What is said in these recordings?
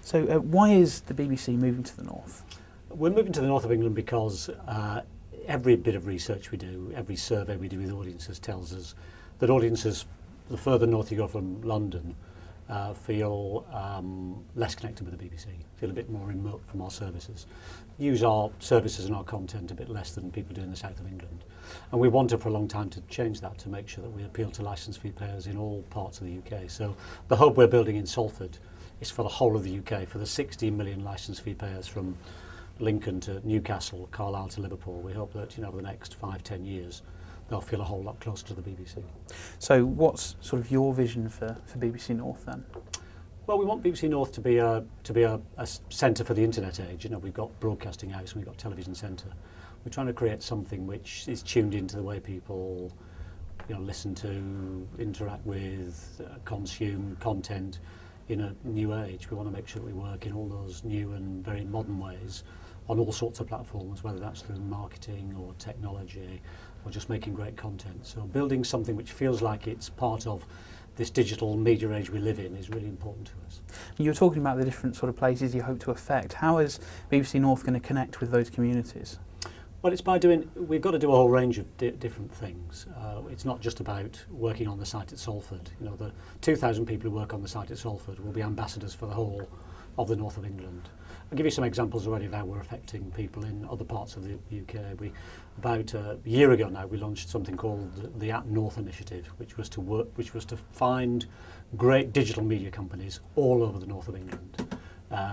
So why is the BBC moving to the north? We're moving to the north of England because every bit of research we do, every survey we do with audiences tells us that audiences, the further north you go from London, feel less connected with the BBC, feel a bit more remote from our services, use our services and our content a bit less than people do in the south of England. And we wanted for a long time to change that, to make sure that we appeal to licence fee payers in all parts of the UK. So the hub we're building in Salford is for the whole of the UK, for the 16 million licence fee payers from Lincoln to Newcastle, Carlisle to Liverpool. We hope that over the next 5-10 years they'll feel a whole lot closer to the BBC. So what's sort of your vision for BBC North then? Well, we want BBC North to be a centre for the internet age. We've got Broadcasting House and we've got Television Centre. We're trying to create something which is tuned into the way people listen to, interact with, consume content in a new age. We want to make sure that we work in all those new and very modern ways on all sorts of platforms, whether that's through marketing or technology or just making great content. So building something which feels like it's part of this digital media age we live in is really important to us. You were talking about the different sort of places you hope to affect. How is BBC North going to connect with those communities? Well, it's by we've got to do a whole range of different things. It's not just about working on the site at Salford. The 2,000 people who work on the site at Salford will be ambassadors for the whole of the north of England. I'll give you some examples already of how we're affecting people in other parts of the UK. About a year ago now, we launched something called the At North Initiative, which was to find great digital media companies all over the north of England.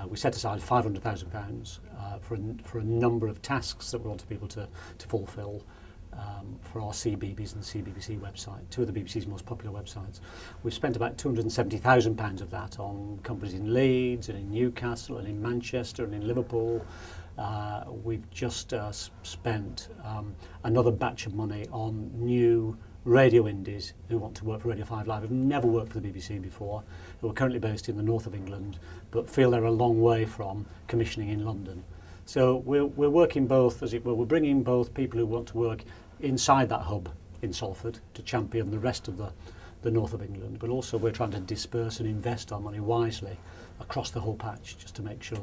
We set aside £500,000 for a number of tasks that we wanted people to fulfil for our CBeebies and the CBBC website, two of the BBC's most popular websites. We've spent about £270,000 of that on companies in Leeds and in Newcastle and in Manchester and in Liverpool. We've just spent another batch of money on new radio indies who want to work for Radio 5 Live, who've never worked for the BBC before, who are currently based in the north of England, but feel they're a long way from commissioning in London. So we're working both, as it were, we're bringing both people who want to work inside that hub in Salford to champion the rest of the north of England, but also we're trying to disperse and invest our money wisely across the whole patch, just to make sure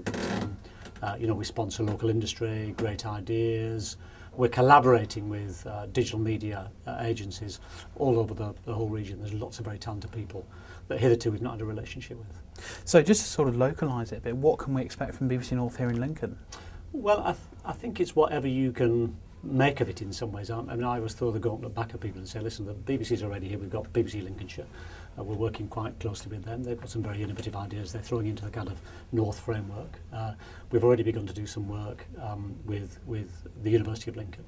that we sponsor local industry, great ideas. We're collaborating with digital media agencies all over the whole region. There's lots of very talented people that hitherto we've not had a relationship with. So just to sort of localise it a bit, what can we expect from BBC North here in Lincoln? Well, I think it's whatever you can make of it in some ways. I always throw the gauntlet back at people and say, listen, the BBC's already here. We've got BBC Lincolnshire. We're working quite closely with them. They've got some very innovative ideas they're throwing into the kind of North framework. We've already begun to do some work with the University of Lincoln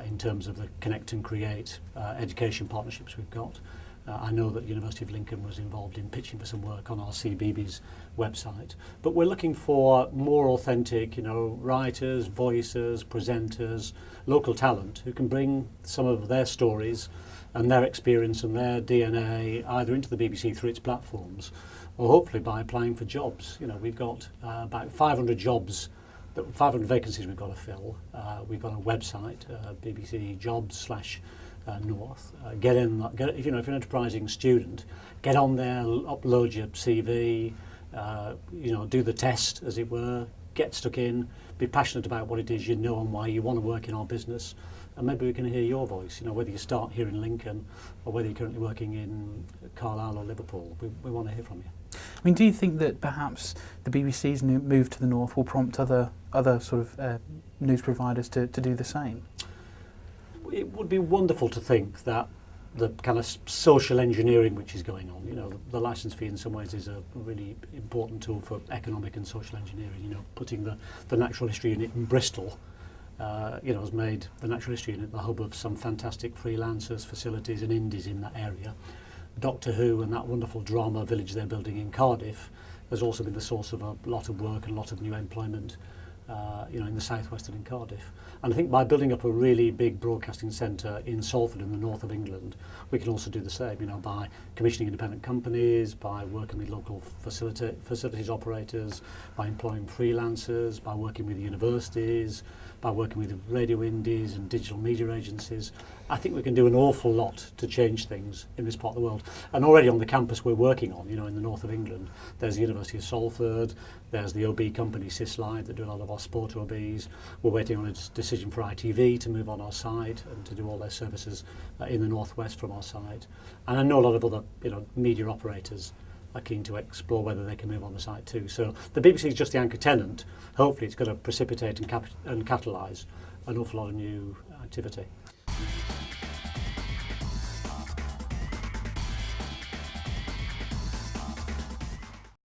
in terms of the Connect and Create education partnerships we've got. I know that the University of Lincoln was involved in pitching for some work on our CBeebies website. But we're looking for more authentic, writers, voices, presenters, local talent who can bring some of their stories and their experience and their DNA either into the BBC through its platforms or hopefully by applying for jobs. We've got about 500 jobs, 500 vacancies we've got to fill. We've got a website, BBC Jobs / North. If you're an enterprising student, get on there, upload your CV, do the test, as it were, get stuck in, be passionate about what it is and why you want to work in our business, and maybe we can hear your voice, whether you start here in Lincoln or whether you're currently working in Carlisle or Liverpool. We want to hear from you. Do you think that perhaps the BBC's move to the north will prompt other sort of news providers to do the same? It would be wonderful to think that the kind of social engineering which is going on, the licence fee in some ways is a really important tool for economic and social engineering. Putting the Natural History Unit in Bristol, has made the Natural History Unit the hub of some fantastic freelancers, facilities and indies in that area. Doctor Who and that wonderful drama village they're building in Cardiff has also been the source of a lot of work and a lot of new employment in the southwest and in Cardiff. And I think by building up a really big broadcasting centre in Salford in the north of England, we can also do the same, by commissioning independent companies, by working with local facilities operators, by employing freelancers, by working with universities, by working with radio indies and digital media agencies, I think we can do an awful lot to change things in this part of the world. And already on the campus we're working on, in the north of England, there's the University of Salford, there's the OB company Syslide that do a lot of our sport OBs. We're waiting on a decision for ITV to move on our side and to do all their services in the northwest from our side. And I know a lot of other media operators are keen to explore whether they can move on the site too. So the BBC is just the anchor tenant. Hopefully it's going to precipitate and catalyse an awful lot of new activity.